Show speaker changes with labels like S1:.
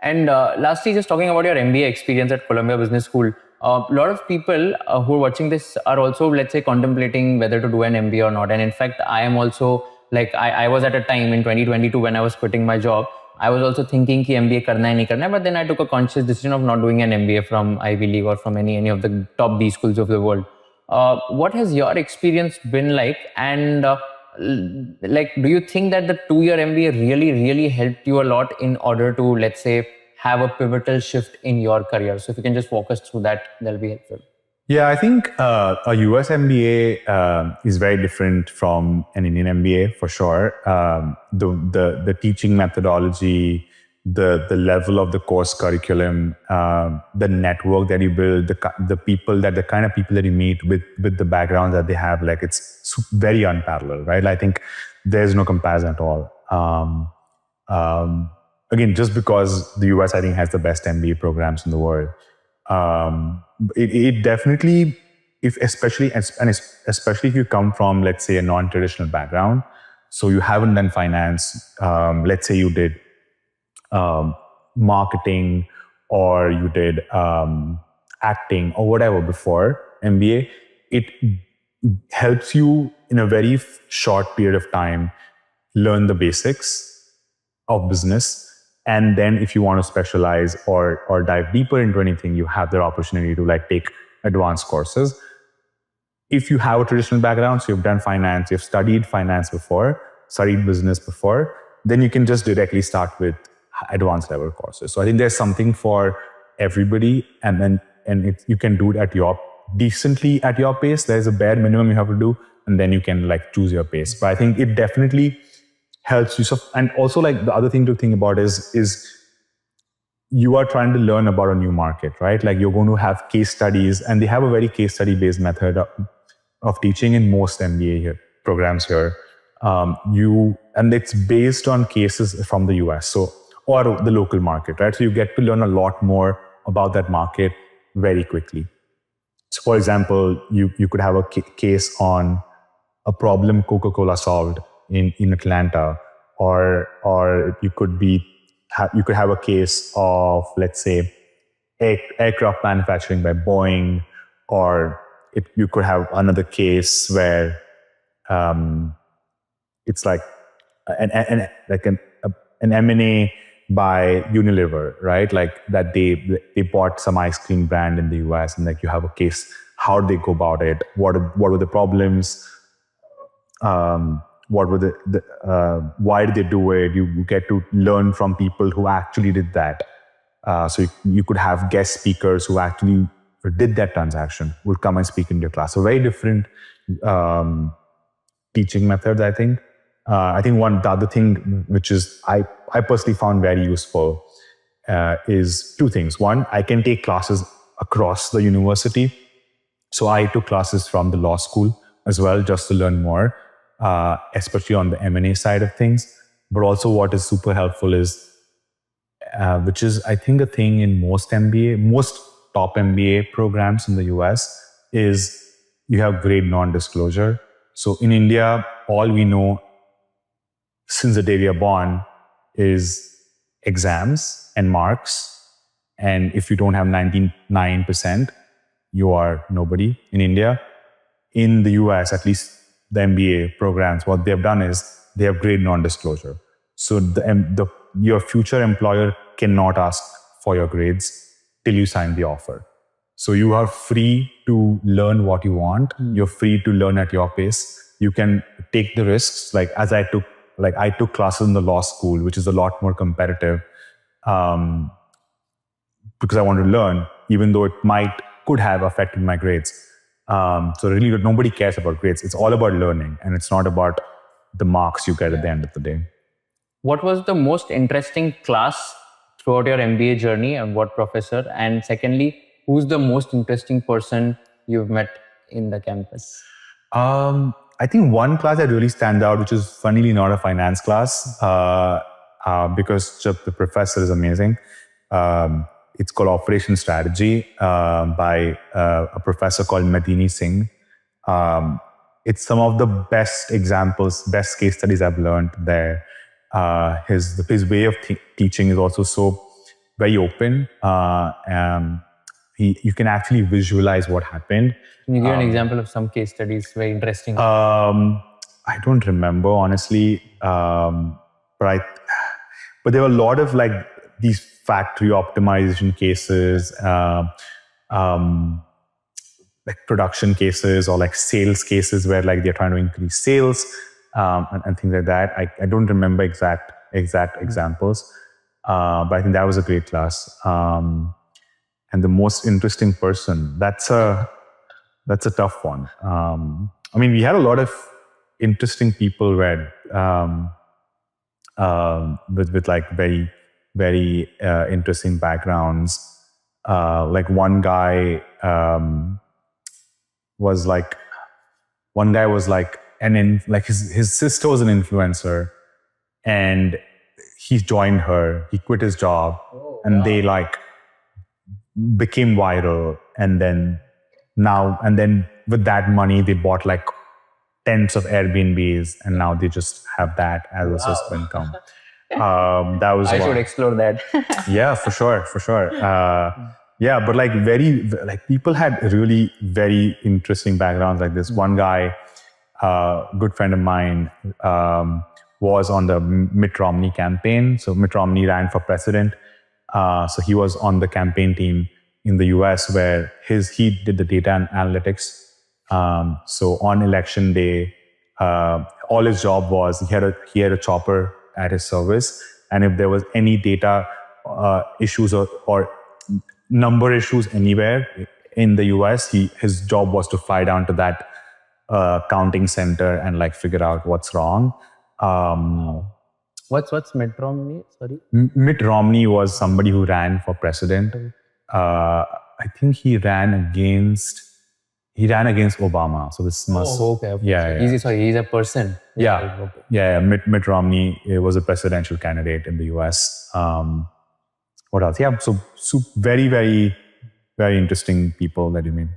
S1: And lastly, just talking about your MBA experience at Columbia Business School, a lot of people who are watching this are also, let's say, contemplating whether to do an MBA or not. And in fact, I am also like, I was at a time in 2022 when I was quitting my job. I was also thinking कि MBA करना है नहीं करना है, but then I took a conscious decision of not doing an MBA from Ivy League or from any of the top B schools of the world. What has your experience been like? And like, do you think that the 2-year MBA really helped you a lot in order to, let's say, have a pivotal shift in your career? So if you can just walk us through that, that'll be helpful.
S2: Yeah, I think a US MBA is very different from an Indian MBA for sure. The teaching methodology, the level of the course curriculum, the network that you build, the kind of people that you meet with the backgrounds that they have, like it's very unparalleled, right? I think there's no comparison at all. Again, just because the US, I think, has the best MBA programs in the world. It definitely, especially if you come from, let's say, a non-traditional background, so you haven't done finance, let's say you did marketing or you did acting or whatever before MBA, it helps you in a very short period of time learn the basics of business. And then if you want to specialize or dive deeper into anything, you have the opportunity to like take advanced courses. If you have a traditional background, so you've done finance, you've studied finance before, studied business before, then you can just directly start with advanced level courses. So I think there's something for everybody, and you can do it decently at your pace. There's a bare minimum you have to do, and then you can like choose your pace. But I think it definitely helps you. So, and also like the other thing to think about is you are trying to learn about a new market, right? Like you're going to have case studies, and they have a very case study based method of teaching in most MBA programs here. And it's based on cases from the US, or the local market, right? So you get to learn a lot more about that market very quickly. So for example, you could have a case on a problem Coca-Cola solved in Atlanta, or you could have a case of, let's say, aircraft manufacturing by Boeing, or you could have another case where it's like an M&A by Unilever, right? Like that they bought some ice cream brand in the US, and like you have a case, how did they go about it? What were the problems? What were why did they do it? You get to learn from people who actually did that. So you could have guest speakers who actually did that transaction, would come and speak in your class. So very different teaching methods, I think. I think the other thing, which is I personally found very useful, is two things. One, I can take classes across the university. So I took classes from the law school as well, just to learn more, especially on the M&A side of things. But also what is super helpful is, which is I think a thing in most top MBA programs in the US, is you have grade non-disclosure. So in India, all we know since the day we are born is exams and marks. And if you don't have 99%, you are nobody in India. In the US, at least the MBA programs, what they've done is they have grade non-disclosure. So your future employer cannot ask for your grades till you sign the offer. So you are free to learn what you want. You're free to learn at your pace. You can take the risks. Like as I took classes in the law school, which is a lot more competitive, because I want to learn, even though it could have affected my grades. So really, nobody cares about grades. It's all about learning, and it's not about the marks you get at the end of the day.
S1: What was the most interesting class throughout your MBA journey, and what professor? And secondly, who's the most interesting person you've met in the campus?
S2: I think one class that really stands out, which is funnily not a finance class, because the professor is amazing. It's called Operation Strategy by a professor called Medini Singh. It's some of the best examples, best case studies I've learned there. His way of teaching is also so very open. You can actually visualize what happened.
S1: Can you give an example of some case studies? Very interesting.
S2: I don't remember honestly, but there were a lot of like these factory optimization cases, like production cases or like sales cases where like they're trying to increase sales, and things like that. I don't remember exact examples, but I think that was a great class. And the most interesting person, that's a tough one. I mean, we had a lot of interesting people where with like very interesting backgrounds. Like one guy was like his sister was an influencer, and he joined her. He quit his job, and they like became viral, and then with that money they bought like tens of Airbnbs, and now they just have that as a source of income. That was
S1: I should explore that.
S2: Yeah, for sure. Yeah, but like people had really very interesting backgrounds. Like this one guy, good friend of mine, was on the Mitt Romney campaign. So Mitt Romney ran for president. So he was on the campaign team in the US where he did the data and analytics. So on election day, all his job was he had a chopper at his service, and if there was any data issues or number issues anywhere in the US, his job was to fly down to that counting center and like figure out what's wrong.
S1: What's Mitt Romney? Sorry,
S2: Mitt Romney was somebody who ran for president. I think he ran against Obama. So this must.
S1: okay.
S2: Yeah.
S1: He's a person.
S2: Yeah. Yeah. Mitt Romney was a presidential candidate in the US. What else? Yeah. So very, very, very interesting people that you mean.